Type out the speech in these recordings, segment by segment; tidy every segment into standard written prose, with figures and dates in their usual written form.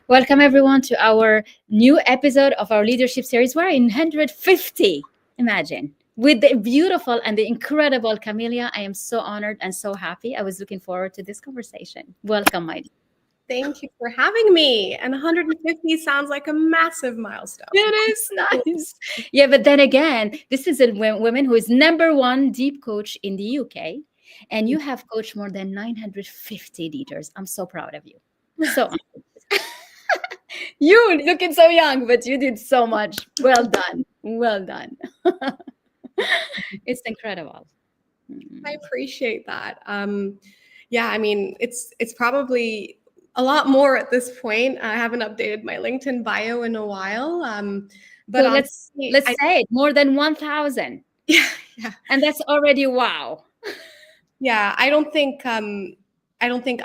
Welcome everyone to our new episode of our leadership series. We're in 150, imagine, with the beautiful and the incredible Camilia. I am so honored and so happy. I was looking forward to this conversation. Welcome, my dear. Thank you for having me. And 150 sounds like a massive milestone. It is nice. Yeah, but then again, this is a woman who is #1 deep coach in the UK. And you have coached more than 950 leaders. I'm so proud of you. So honored. You looking so young, but you did so much. Well done. Well done. It's incredible. I appreciate that. Yeah, I mean, it's probably a lot more at this point. I haven't updated my LinkedIn bio in a while. But so let's say it, more than 1,000. Yeah. And that's already wow. Yeah, I don't think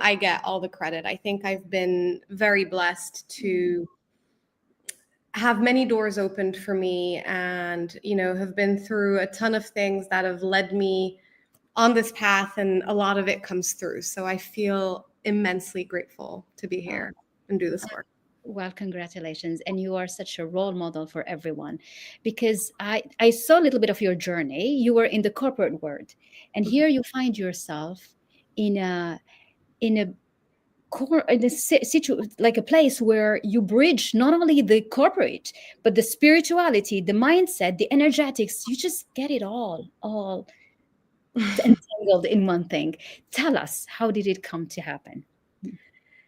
I get all the credit. I think I've been very blessed to have many doors opened for me and, have been through a ton of things that have led me on this path, and a lot of it comes through. So I feel immensely grateful to be here and do this work. Well, congratulations. And you are such a role model for everyone, because I saw a little bit of your journey. You were in the corporate world, and here you find yourself in a like a place where you bridge not only the corporate, but the spirituality, the mindset, the energetics. You just get it all entangled in one thing. Tell us, how did it come to happen?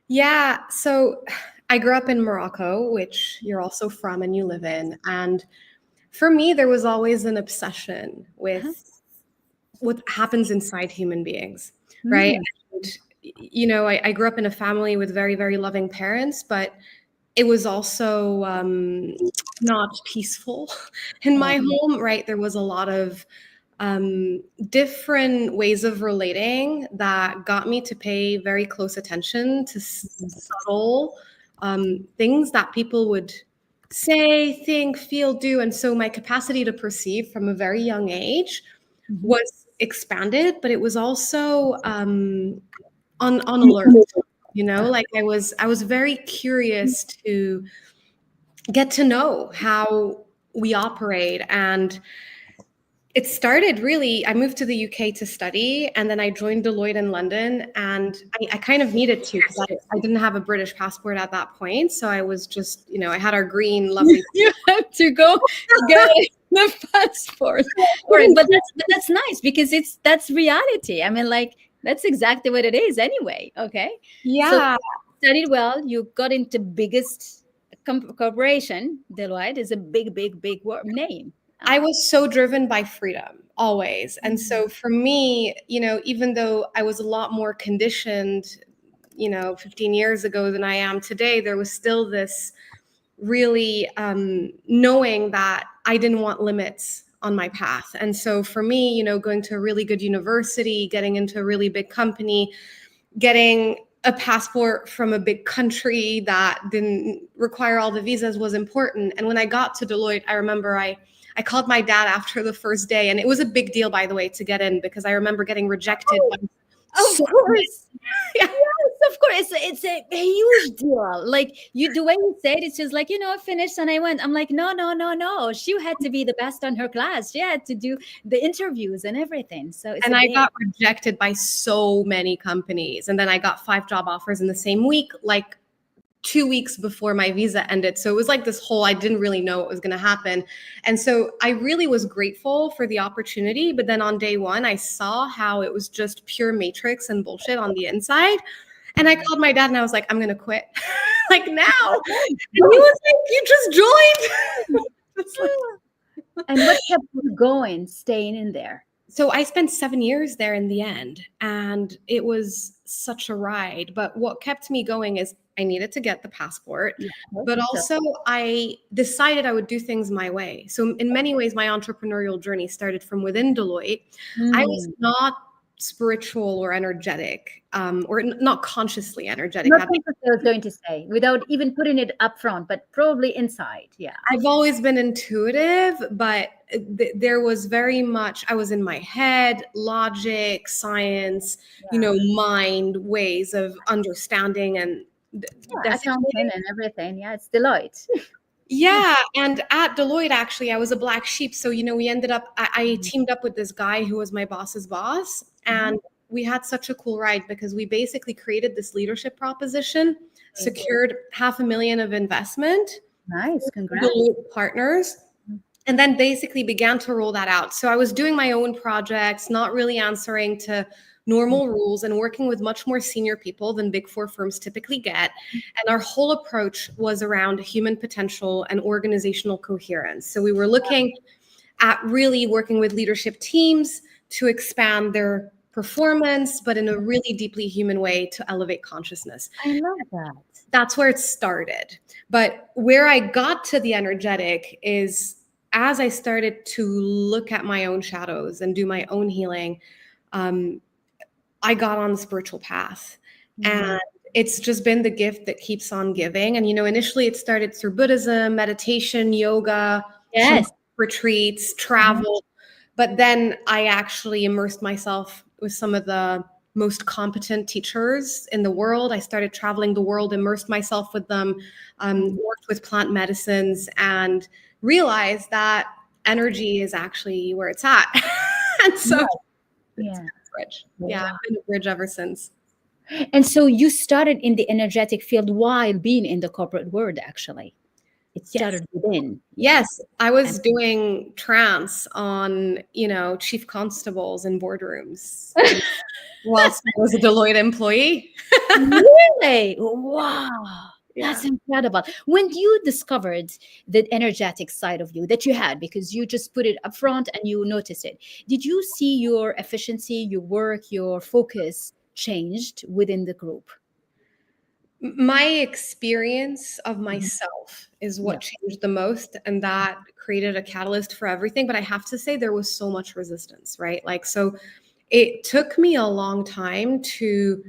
Yeah, so I grew up in Morocco, which you're also from and you live in. And for me, there was always an obsession with what happens inside human beings, right? And, I grew up in a family with very, very loving parents, but it was also not peaceful in my home, right? There was a lot of different ways of relating that got me to pay very close attention to subtle things that people would say, think, feel, do. And so my capacity to perceive from a very young age was expanded, but it was also on alert, like I was very curious to get to know how we operate. And it started really, I moved to the UK to study, and then I joined Deloitte in London, and I kind of needed to, because I didn't have a British passport at that point. So I was just, I had our green, lovely. You have to go get the passport. But that's nice, because that's reality. I mean, like, that's exactly what it is anyway. Okay. Yeah. So you studied well. You got into biggest corporation. Deloitte is a big name. I was so driven by freedom always. And so for me, even though I was a lot more conditioned, 15 years ago than I am today, there was still this really knowing that I didn't want limits on my path. And so for me, going to a really good university, getting into a really big company, getting a passport from a big country that didn't require all the visas was important. And when I got to Deloitte, I remember I called my dad after the first day, and it was a big deal, by the way, to get in, because I remember getting rejected. Of course. Yeah. Yes, of course. It's a huge deal. Like, the way you said it's just like, I finished and I went. I'm like, no. She had to be the best on her class. She had to do the interviews and everything. So I got rejected by so many companies. And then I got 5 job offers in the same week, like 2 weeks before my visa ended. So it was like this whole, I didn't really know what was going to happen. And so I really was grateful for the opportunity. But then on day one, I saw how it was just pure matrix and bullshit on the inside. And I called my dad and I was like, I'm going to quit like now. And he was like, you just joined. It's like, And what kept you going, staying in there? so I spent 7 years there in the end, and it was such a ride. But what kept me going is I needed to get the passport, Yeah. but also I decided I would do things my way. So in many ways, my entrepreneurial journey started from within Deloitte. I was not spiritual or energetic, or not consciously energetic. Not what I was going to say, without even putting it up front, but probably inside. Yeah. I've always been intuitive, but there was very much, I was in my head, logic, science, mind, ways of understanding and Accounting and everything. Yeah, it's Deloitte. Yeah. And at Deloitte, actually, I was a black sheep. So, we ended up, I teamed up with this guy who was my boss's boss. And we had such a cool ride because we basically created this leadership proposition, secured $500,000 of investment. Nice. Congrats. Deloitte partners. And then basically began to roll that out. So I was doing my own projects, not really answering to normal rules and working with much more senior people than Big Four firms typically get. And our whole approach was around human potential and organizational coherence. So we were looking at really working with leadership teams to expand their performance, but in a really deeply human way to elevate consciousness. I love that. That's where it started. But where I got to the energetic is as I started to look at my own shadows and do my own healing, I got on the spiritual path. And it's just been the gift that keeps on giving. And, initially it started through Buddhism, meditation, yoga, retreats, travel. But then I actually immersed myself with some of the most competent teachers in the world. I started traveling the world, immersed myself with them, worked with plant medicines, and realized that energy is actually where it's at. And so it's a bridge. Yeah, I've been a bridge ever since. And so you started in the energetic field while being in the corporate world, actually. It started within. Yes, I was doing trance on, chief constables in boardrooms whilst I was a Deloitte employee. Really? Wow. That's incredible. When you discovered the energetic side of you that you had, because you just put it up front and you notice it, did you see your efficiency, your work, your focus changed within the group? My experience of myself is what changed the most, and that created a catalyst for everything. But I have to say there was so much resistance, right? So it took me a long time to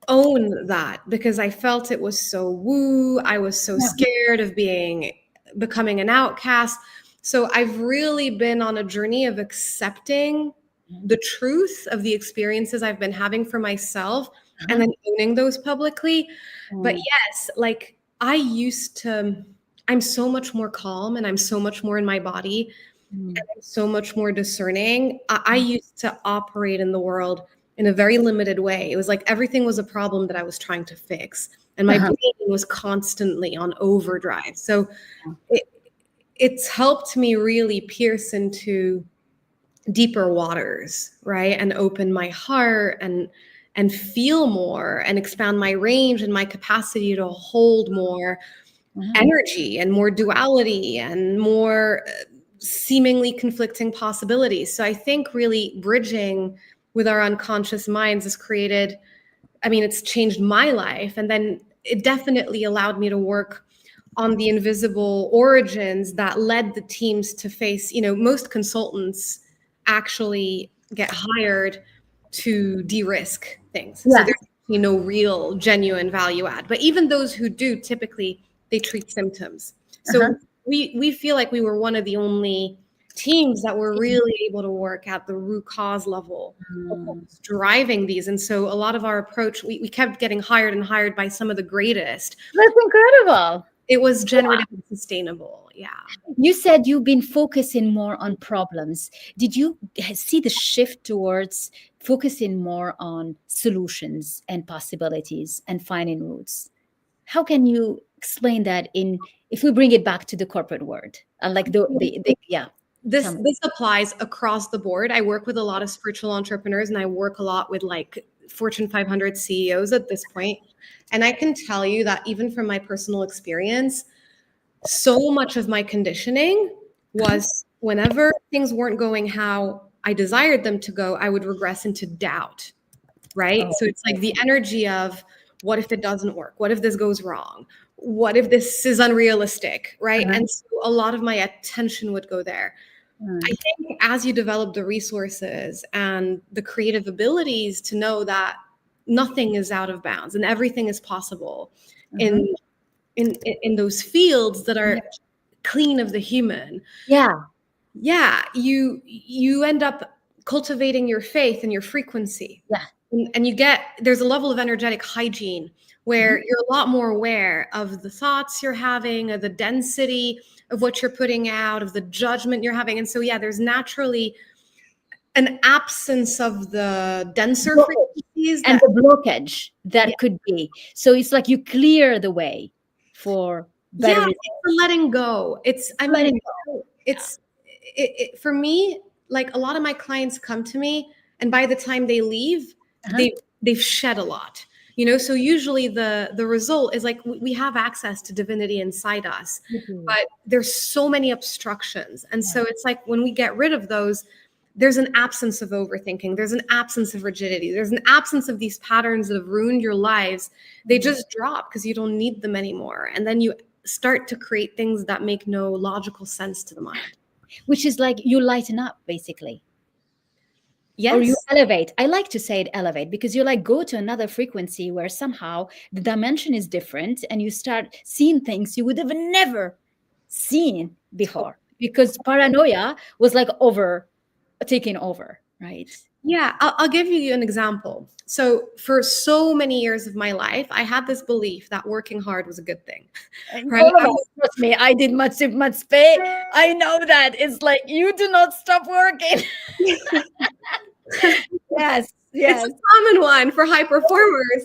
own that because I felt it was so woo. I was so scared of becoming an outcast. So I've really been on a journey of accepting the truth of the experiences I've been having for myself and then owning those publicly. But yes, I'm so much more calm and I'm so much more in my body and I'm so much more discerning. I used to operate in the world in a very limited way. It was like everything was a problem that I was trying to fix. And my brain was constantly on overdrive. So it's helped me really pierce into deeper waters, right? And open my heart and feel more and expand my range and my capacity to hold more energy and more duality and more seemingly conflicting possibilities. So I think really bridging with our unconscious minds has it's changed my life. And then it definitely allowed me to work on the invisible origins that led the teams to face, most consultants actually get hired to de-risk things. So there's no real genuine value add. But even those who do, typically they treat symptoms. So we feel like we were one of the only teams that were really able to work at the root cause level of what's driving these. And so a lot of our approach, we kept getting hired and hired by some of the greatest. That's incredible. It was generative and sustainable. Yeah. You said you've been focusing more on problems. Did you see the shift towards focusing more on solutions and possibilities and finding routes? how can you explain that in, if we bring it back to the corporate world, like yeah, tell me. This applies across the board. I work with a lot of spiritual entrepreneurs, and I work a lot with like Fortune 500 CEOs at this point. And I can tell you that even from my personal experience, so much of my conditioning was whenever things weren't going how I desired them to go, I would regress into doubt, right? Oh, So it's like the energy of, what if it doesn't work? What if this goes wrong? What if this is unrealistic, right? uh-huh. And so a lot of my attention would go there. I think as you develop the resources and the creative abilities to know that nothing is out of bounds and everything is possible Uh-huh. in those fields that are clean of the human, Yeah. yeah, you end up cultivating your faith and your frequency. Yeah. And there's a level of energetic hygiene where you're a lot more aware of the thoughts you're having, of the density of what you're putting out, of the judgment you're having. And so, yeah, there's naturally an absence of the denser Blockage. frequencies And that, the blockage that yeah, could be. So it's like you clear the way for better yeah, results. it's the letting go. Letting It's for me, like a lot of my clients come to me, and by the time they leave, Uh-huh. they've shed a lot. So usually the result is like we have access to divinity inside us, but there's so many obstructions. And so it's like when we get rid of those, there's an absence of overthinking, there's an absence of rigidity, there's an absence of these patterns that have ruined your lives. They just drop because you don't need them anymore. And then you start to create things that make no logical sense to the mind. Which is like you lighten up, basically. Yes. Or you elevate. I like to say it elevate, because you like go to another frequency where somehow the dimension is different and you start seeing things you would have never seen before, because paranoia was like taking over, right? Yeah, I'll give you an example. So for so many years of my life, I had this belief that working hard was a good thing, right? All of us, trust me, I did much pay. I know that. It's like you do not stop working. Yes. It's a common one for high performers.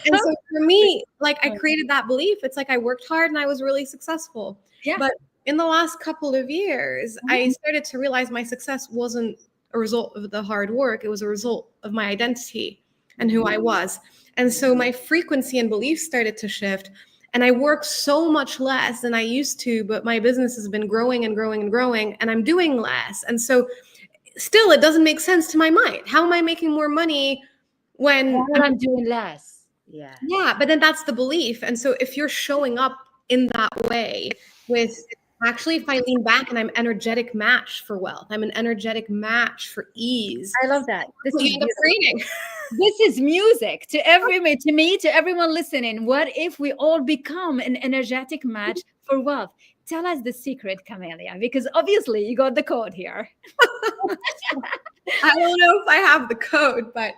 And so for me, like I created that belief. It's like I worked hard and I was really successful. Yeah. But in the last couple of years, I started to realize my success wasn't a result of the hard work. It was a result of my identity and who I was. And so my frequency and beliefs started to shift. And I work so much less than I used to, but my business has been growing and growing and growing, and I'm doing less. And so still, it doesn't make sense to my mind. How am I making more money when I'm doing less? Yeah. Yeah, but then that's the belief. And so if you're showing up in that way with, actually, if I lean back and I'm energetic match for wealth, I'm an energetic match for ease. I love that. This What is you end up creating. This is music to me, to everyone listening. What if we all become an energetic match for wealth? Tell us the secret, Camilia, because obviously you got the code here. I don't know if I have the code, but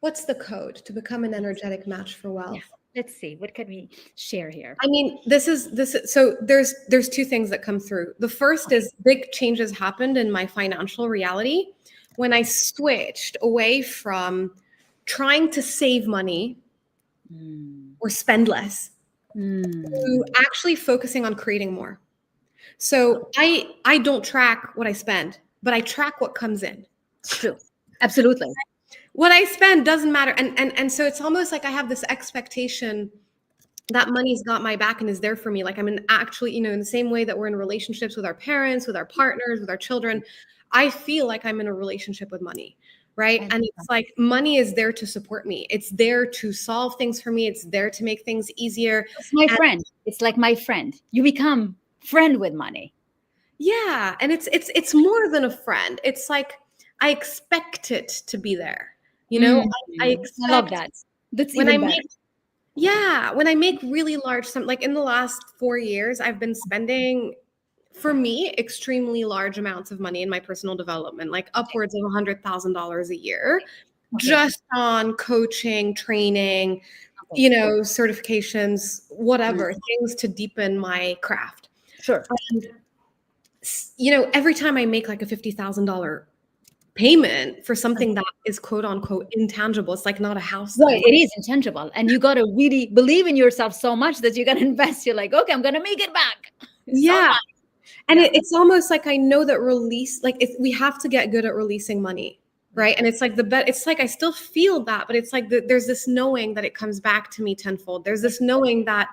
what's the code to become an energetic match for wealth? Yeah. Let's see. What can we share here? I mean, so there's two things that come through. The first is big changes happened in my financial reality when I switched away from trying to save money or spend less to actually focusing on creating more. So I don't track what I spend, but I track what comes in. True. Absolutely. What I spend doesn't matter. And so it's almost like I have this expectation that money's got my back and is there for me. Like I'm actually, in the same way that we're in relationships with our parents, with our partners, with our children, I feel like I'm in a relationship with money, right? And it's like money is there to support me. It's there to solve things for me. It's there to make things easier. It's my friend. It's like my friend. You become friend with money. Yeah. And it's more than a friend. It's like I expect it to be there. I love that. That's when even I better. when I make really large sum, like in the last 4 years, I've been spending, for me, extremely large amounts of money in my personal development, like upwards of $100,000 a year, just on coaching, training, certifications, whatever, things to deepen my craft. Sure. And, every time I make like a $50,000 payment for something that is quote unquote intangible. It's like not a house. Right, it is intangible, and you got to really believe in yourself so much that you're going to invest. You're like, okay, I'm going to make it back. So Yeah. much. And Yeah. it's almost like I know that we have to get good at releasing money, right? And it's like it's like I still feel that, but it's like there's this knowing that it comes back to me tenfold. There's this knowing that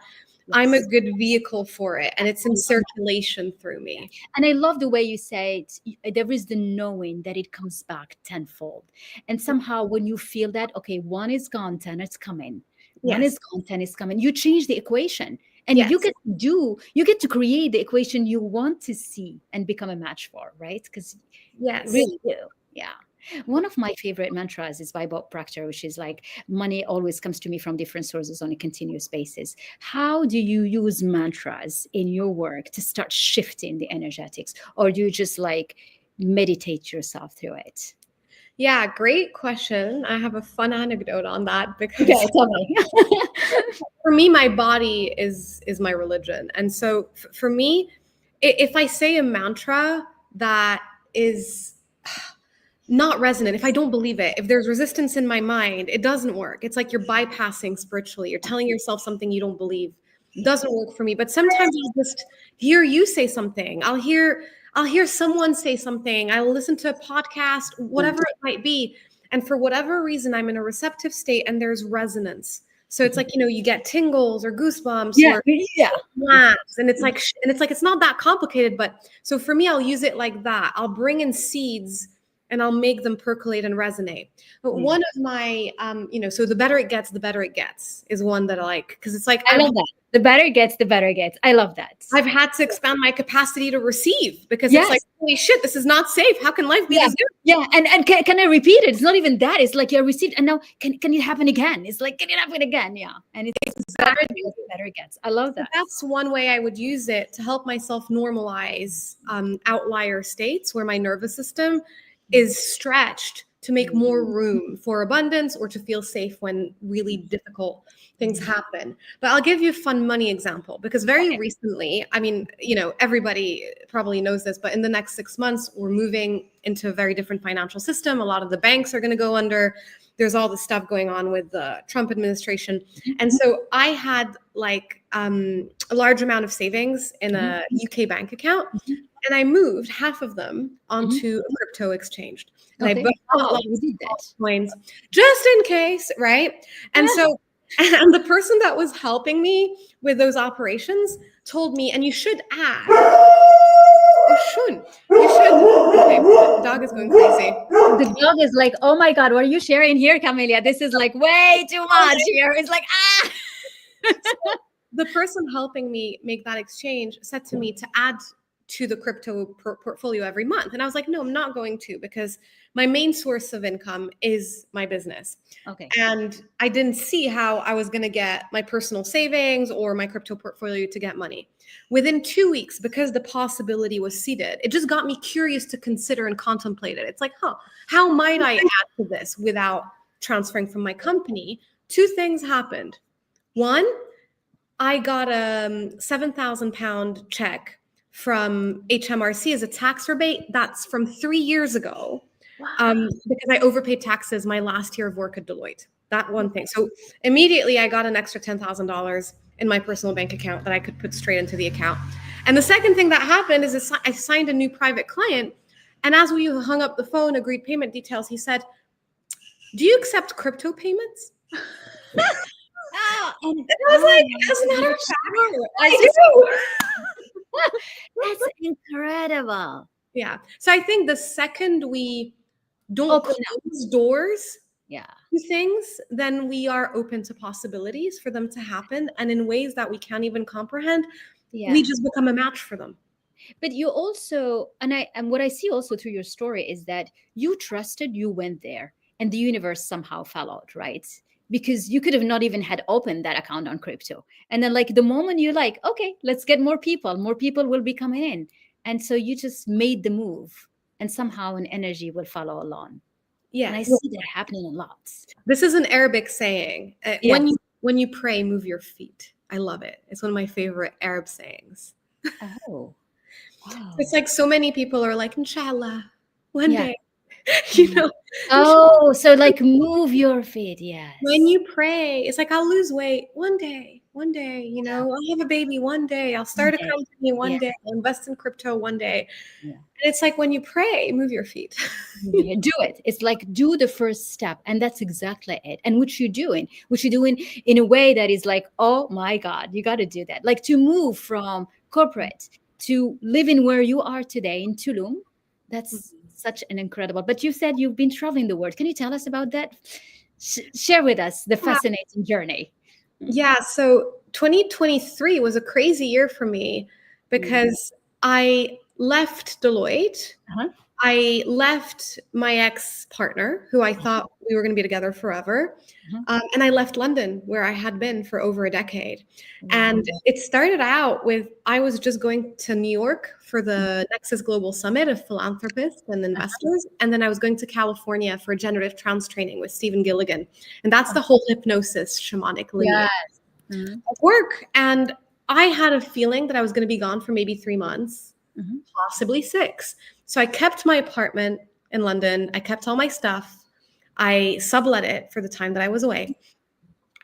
I'm a Yes. good vehicle for it, and it's in circulation through me. And I love the way you say it. There is the knowing that it comes back tenfold. And somehow when you feel that, okay, one is gone, 10 is coming. One Yes. is gone, 10 is coming. You change the equation. And Yes. you get to create the equation you want to see and become a match for, right? Because Yes. really do. Yeah. One of my favorite mantras is by Bob Proctor, which is like, money always comes to me from different sources on a continuous basis. How do you use mantras in your work to start shifting the energetics? Or do you just like meditate yourself through it? Yeah, great question. I have a fun anecdote on that because Okay, tell me. for me, my body is my religion. And so for me, if I say a mantra that is not resonant, if I don't believe it, if there's resistance in my mind, it doesn't work. It's like you're bypassing spiritually. You're telling yourself something you don't believe. It doesn't work for me. But sometimes I'll just hear you say something. I'll hear someone say something. I'll listen to a podcast, whatever it might be. And for whatever reason, I'm in a receptive state and there's resonance. So it's like, you get tingles or goosebumps Yeah, or yeah. laughs. And it's like it's not that complicated. But so for me, I'll use it like that. I'll bring in seeds and I'll make them percolate and resonate. But one of my, so the better it gets, is one that I like, because it's like, I love that. The better it gets, the better it gets. I love that. I've had to expand my capacity to receive because Yes. it's like, holy shit, this is not safe. How can life be this good? Yeah, and can I repeat it? It's not even that. It's like you're received, and now can it happen again? It's like, can it happen again? Yeah, and it's exactly the better it gets. I love that. That's one way I would use it to help myself normalize outlier states where my nervous system is stretched to make more room for abundance or to feel safe when really difficult things happen. But I'll give you a fun money example because very recently, I mean, everybody probably knows this, but in the next 6 months, we're moving into a very different financial system. A lot of the banks are going to go under. There's all this stuff going on with the Trump administration. And so I had like a large amount of savings in a UK bank account. And I moved half of them onto a crypto exchange. And I bought we did that. coins just in case, right? And so, and the person that was helping me with those operations told me, and you should add, you should. Okay, the dog is going crazy. The dog is like, oh my God, what are you sharing here, Camilia? This is like way too much here. It's like, ah. The person helping me make that exchange said to me to add to the crypto portfolio every month. And I was like, no, I'm not going to, because my main source of income is my business. Okay. And I didn't see how I was going to get my personal savings or my crypto portfolio to get money. Within 2 weeks, because the possibility was seeded, it just got me curious to consider and contemplate it. It's like, how might I add to this without transferring from my company? 2 things happened. One, I got a 7,000 pound check from HMRC as a tax rebate. That's from 3 years ago. Because I overpaid taxes my last year of work at Deloitte. That one thing. So immediately I got an extra $10,000 in my personal bank account that I could put straight into the account. And the second thing that happened is I signed a new private client. And as we hung up the phone, agreed payment details, he said, do you accept crypto payments? And I was like, as a matter of fact, I do. That's incredible. Yeah. So I think the second we don't close doors to things, then we are open to possibilities for them to happen. And in ways that we can't even comprehend, we just become a match for them. But you also, and what I see also through your story is that you trusted, you went there, and the universe somehow followed, right? Because you could have not even had opened that account on crypto. And then like the moment you're like, okay, let's get more people will be coming in. And so you just made the move and somehow an energy will follow along. Yeah. And I see that happening a lot. This is an Arabic saying. When you pray, move your feet. I love it. It's one of my favorite Arab sayings. Oh, wow. It's like so many people are like, inshallah, one day. you know, Oh, so like move your feet. when Yes. you pray, it's like I'll lose weight one day, I'll have a baby one day, I'll One start a day. company Yeah. one day, I'll invest in crypto one day. Yeah. And it's like when you pray, move your feet. Yeah, do it. It's like do the first step, and that's exactly it. And which you're doing in a way that is like, oh my God, you got to do that. Like to move from corporate to living where you are today in Tulum. That's such an incredible. But you said you've been traveling the world. Can you tell us about that? Share with us the fascinating journey. Mm. Yeah, so 2023 was a crazy year for me because I left Deloitte. Uh-huh. I left my ex partner, who I thought we were going to be together forever. Uh-huh. And I left London, where I had been for over a decade. Wow. And it started out with I was just going to New York for the Nexus Global Summit of philanthropists and investors. And then I was going to California for generative trance training with Stephen Gilligan. And that's the whole hypnosis shamanic lineage Yes. Mhm. of work. And I had a feeling that I was going to be gone for maybe 3 months, Mhm. possibly 6. So I kept my apartment in London. I kept all my stuff. I sublet it for the time that I was away.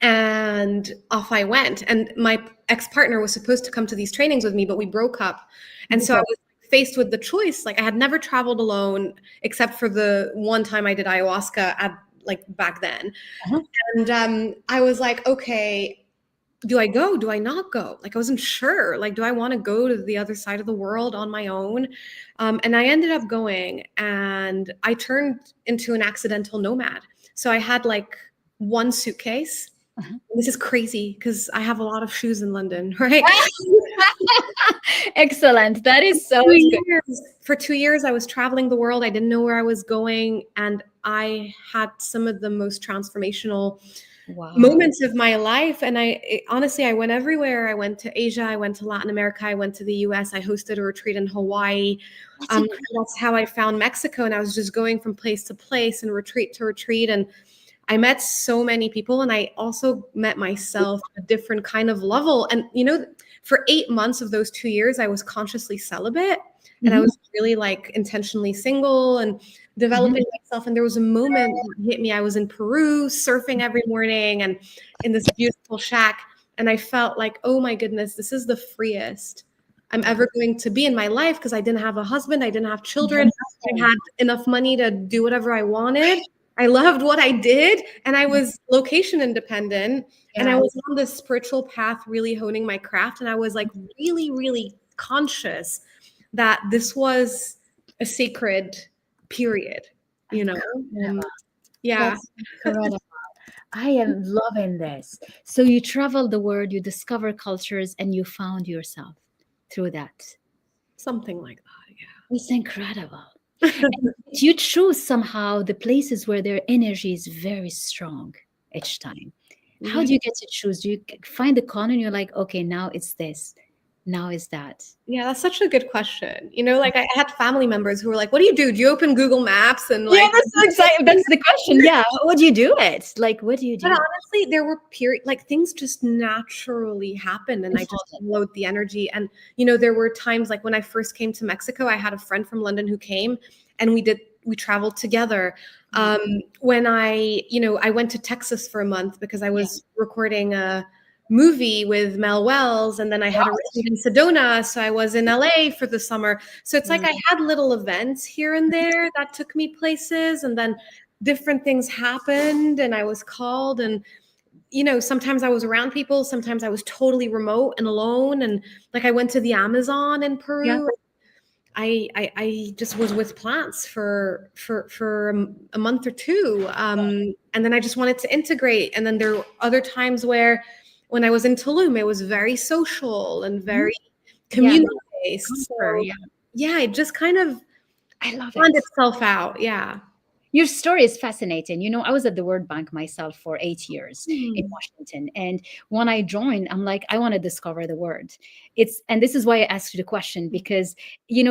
And off I went. And my ex partner was supposed to come to these trainings with me, but we broke up. And You so I broke. was faced with the choice. Like I had never traveled alone except for the one time I did ayahuasca at like back then. Uh-huh. And I was like, okay, do I go? Do I not go? Like I wasn't sure. Like, do I want to go to the other side of the world on my own? And I ended up going, and I turned into an accidental nomad. So I had like one suitcase. Uh-huh. This is crazy because I have a lot of shoes in London, right? Excellent. That is so good. For 2 years, I was traveling the world. I didn't know where I was going, and I had some of the most transformational Wow. moments of my life. And honestly, I went everywhere. I went to Asia, I went to Latin America, I went to the US, I hosted a retreat in Hawaii. That's incredible. That's how I found Mexico. And I was just going from place to place and retreat to retreat. And I met so many people. And I also met myself at a different kind of level. And, for 8 months of those 2 years, I was consciously celibate. And I Mhm. was really like intentionally single and Mhm. developing myself. And there was a moment that hit me. I was in Peru surfing every morning and in this beautiful shack. And I felt like, oh my goodness, this is the freest I'm ever going to be in my life because I didn't have a husband, I didn't have children, I had enough money to do whatever I wanted. I loved what I did, and I was location independent. And I Yeah. was on this spiritual path, really honing my craft. And I was like really, really conscious that this was a sacred period, you know? Incredible. Yeah, That's incredible. I am loving this. So you travel the world, you discover cultures, and you found yourself through that. something like It's incredible. that. And you choose somehow the places where their energy is very strong each time. How Yeah. do you get to choose? Do you find the con and you're like, okay, now it's this, now it's that? Yeah, that's such a good question. Like I had family members who were like, "What do you do? Do you open Google Maps and Yeah, like?" that's so exciting. That's the question. Yeah. What do you do it? Like, what do you But do? honestly, there were like things just naturally happened, and I just Unfold it. followed the energy. And there were times like when I first came to Mexico, I had a friend from London who came, and we traveled together. When I went to Texas for a month because I Yeah. was recording a movie with Mel Wells, and then I had a retreat in Sedona, so I was in LA for the summer. So it's like Mm. I had little events here and there that took me places, and then different things happened, and I was called. And sometimes I was around people, sometimes I was totally remote and alone. And like I went to the Amazon in Yeah. Peru. I just was with plants for a month or two, and then I just wanted to integrate. And then there were other times where, when I was in Tulum, it was very social and Mhm. very Yeah. community based. Conquer. So Yeah. yeah, it just kind of I love found it. itself out. Yeah. Your story is fascinating. I was at the World Bank myself for 8 years in Hmm. Washington. And when I joined, I'm like, I want to discover the world. And this is why I asked you the question, because,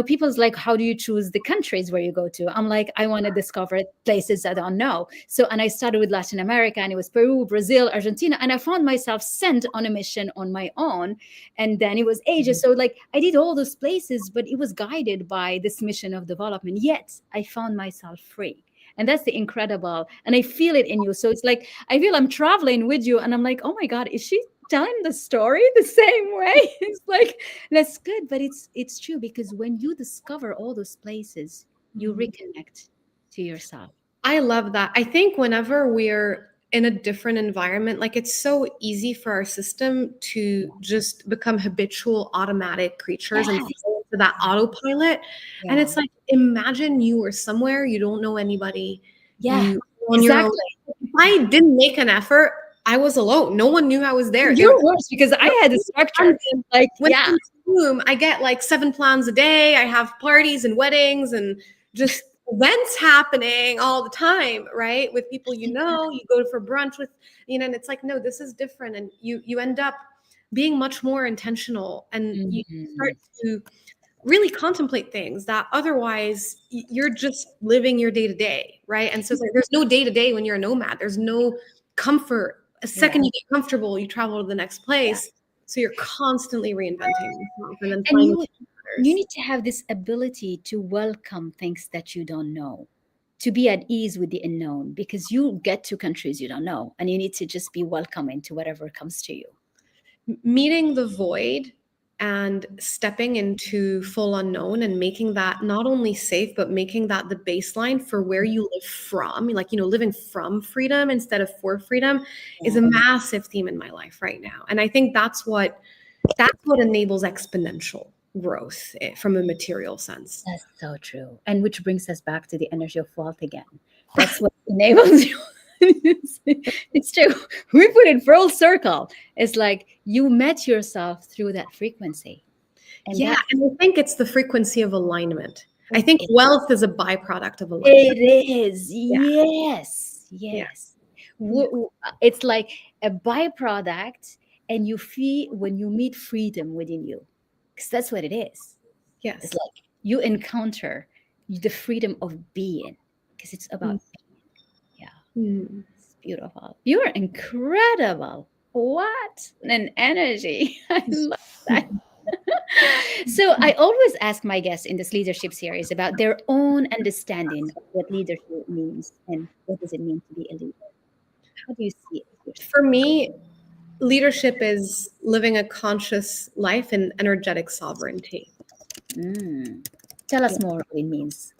people's like, how do you choose the countries where you go to? I'm like, I want to discover places I don't know. So, and I started with Latin America, and it was Peru, Brazil, Argentina. And I found myself sent on a mission on my own. And then it was Asia. So, like, I did all those places, but it was guided by this mission of development. Yet I found myself free. And that's the incredible. And I feel it in you. So it's like, I feel I'm traveling with you. And I'm like, oh my God, is she telling the story the same way? It's like, that's good. But it's true, because when you discover all those places, you Mhm. reconnect to yourself. I love that. I think whenever we're in a different environment, like it's so easy for our system to just become habitual, automatic creatures and Yes. fall into that autopilot. And Yeah. it's like, imagine you were somewhere, you don't know anybody, Yeah. you on your own. Exactly. If I didn't make an effort, I was alone. No one knew I was there. They were You're worse, because I had a structure. London, Like, when yeah. I'm in Bloom, I get like 7 plans a day. I have parties and weddings and just events happening all the time, right? With people you go for brunch with, and it's like, no, this is different. And you end up being much more intentional, and you start Mhm. to really contemplate things that otherwise you're just living your day to day, right? And so it's like there's no day to day when you're a nomad. There's no comfort. A Yeah. second you get comfortable, you travel to the next Yeah. place. So you're constantly reinventing yourself and then And finding you others. need to have this ability to welcome things that you don't know, to be at ease with the unknown, because you get to countries you don't know, and you need to just be welcoming to whatever comes to you. Meeting the void and stepping into full unknown and making that not only safe but making that the baseline for where you live from, like living from freedom instead of for freedom, is Yeah, a massive theme in my life right now. And I think that's what enables exponential growth, from a material sense. that's so true. And which brings us back to the energy of wealth again. That's what enables you. It's true. We put it full circle. It's like you met yourself through that frequency. And Yeah, that and I think it's the frequency of alignment. I it think wealth is a byproduct of alignment. it is. Yeah, Yes. yeah, Yes. yeah. It's like a byproduct, and you feel when you meet freedom within you, because that's what it is. It's Yes. like you encounter the freedom of being, because it's about, yeah, Mhm. it's beautiful. You're incredible. What an energy. I love that. So I always ask my guests in this leadership series about their own understanding of what leadership means, and what does it mean to be a leader. How do you see it with yourself? For me, leadership is living a conscious life in energetic sovereignty. Mm. Tell Yeah. us more what it means,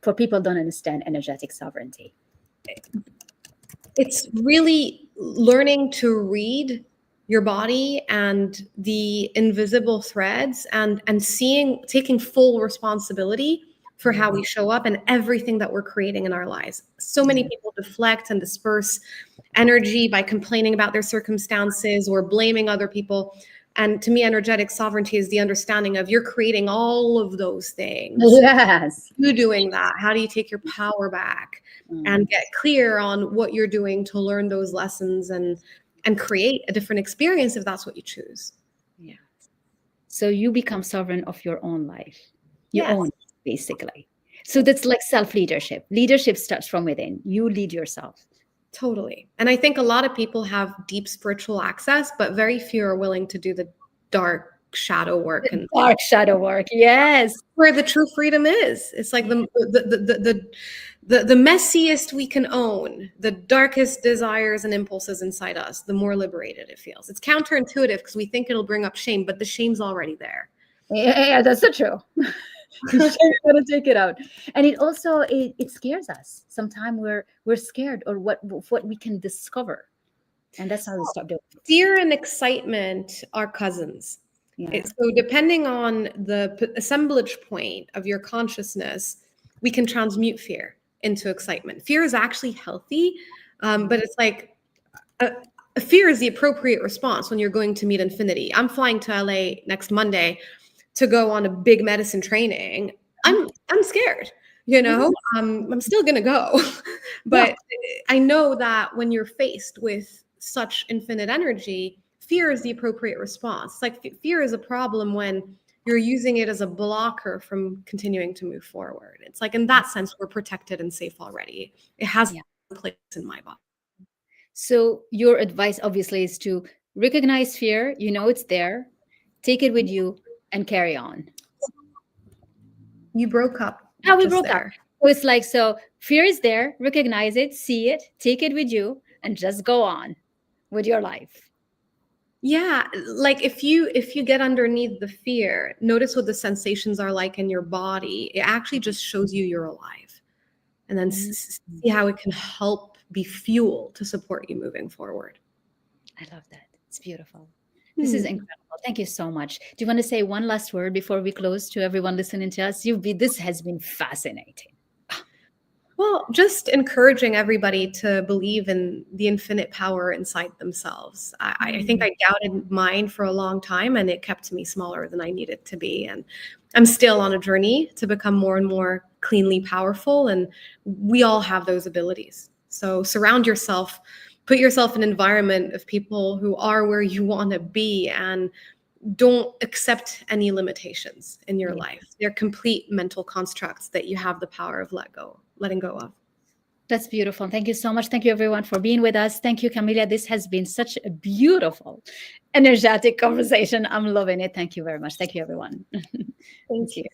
for people who don't understand energetic sovereignty. It's really learning to read your body and the invisible threads, and taking full responsibility for how we show up and everything that we're creating in our lives. So many Mm. people deflect and disperse energy by complaining about their circumstances or blaming other people. And to me, energetic sovereignty is the understanding of you're creating all of those things. Yes. You doing that? How do you take your power back Mm. and get clear on what you're doing to learn those lessons and create a different experience if that's what you choose? Yeah. So you become sovereign of your own life. You Yes, own it, basically. So that's like self leadership. Leadership starts from within. You lead yourself. totally. And I think a lot of people have deep spiritual access, but very few are willing to do the dark shadow work and Dark shadow work. Yes. where the true freedom is. It's like Yeah. the messiest we can own, the darkest desires and impulses inside us, the more liberated it feels. It's counterintuitive because we think it'll bring up shame, but the shame's already there. Yeah, that's so true. The shame's gonna take it out. And it also it scares us. Sometimes we're scared, or what we can discover. And that's how we start doing it. Fear and excitement are cousins. Yeah. So depending on the assemblage point of your consciousness, we can transmute fear into excitement. Fear is actually healthy, but it's like uh, fear is the appropriate response when you're going to meet infinity. I'm flying to LA next Monday to go on a big medicine training. I'm scared. You Oh, know, I'm still gonna go. yeah. But I know that when you're faced with such infinite energy, fear is the appropriate response. Like fear is a problem when you're using it as a blocker from continuing to move forward. It's like in that sense, we're protected and safe already. It has Yeah. a place in my body. So your advice obviously is to recognize fear, you know it's there, take it with you and carry on. You broke up Ah, we just broke up. there. So it's like, so fear is there, recognize it, see it, take it with you, and just go on with your life. Yeah, like if you get underneath the fear, notice what the sensations are like in your body. It actually just shows you you're alive. And then Mm. see how it can help be fuel to support you moving forward. I love that. It's beautiful. This is Hmm. incredible. Thank you so much. Do you want to say one last word before we close to everyone listening to us? This has been fascinating. Well, just encouraging everybody to believe in the infinite power inside themselves. I think Mm. I doubted mine for a long time and it kept me smaller than I needed to be. And I'm still on a journey to become more and more cleanly powerful. And we all have those abilities. So surround yourself, put yourself in an environment of people who are where you want to be and don't accept any limitations in your Yeah. life. They're complete mental constructs that you have the power of letting go of. That's beautiful. Thank you so much. Thank you, everyone, for being with us. Thank you, Camilia. This has been such a beautiful, energetic conversation. I'm loving it. Thank you very much. Thank you, everyone. Thank See you. you soon.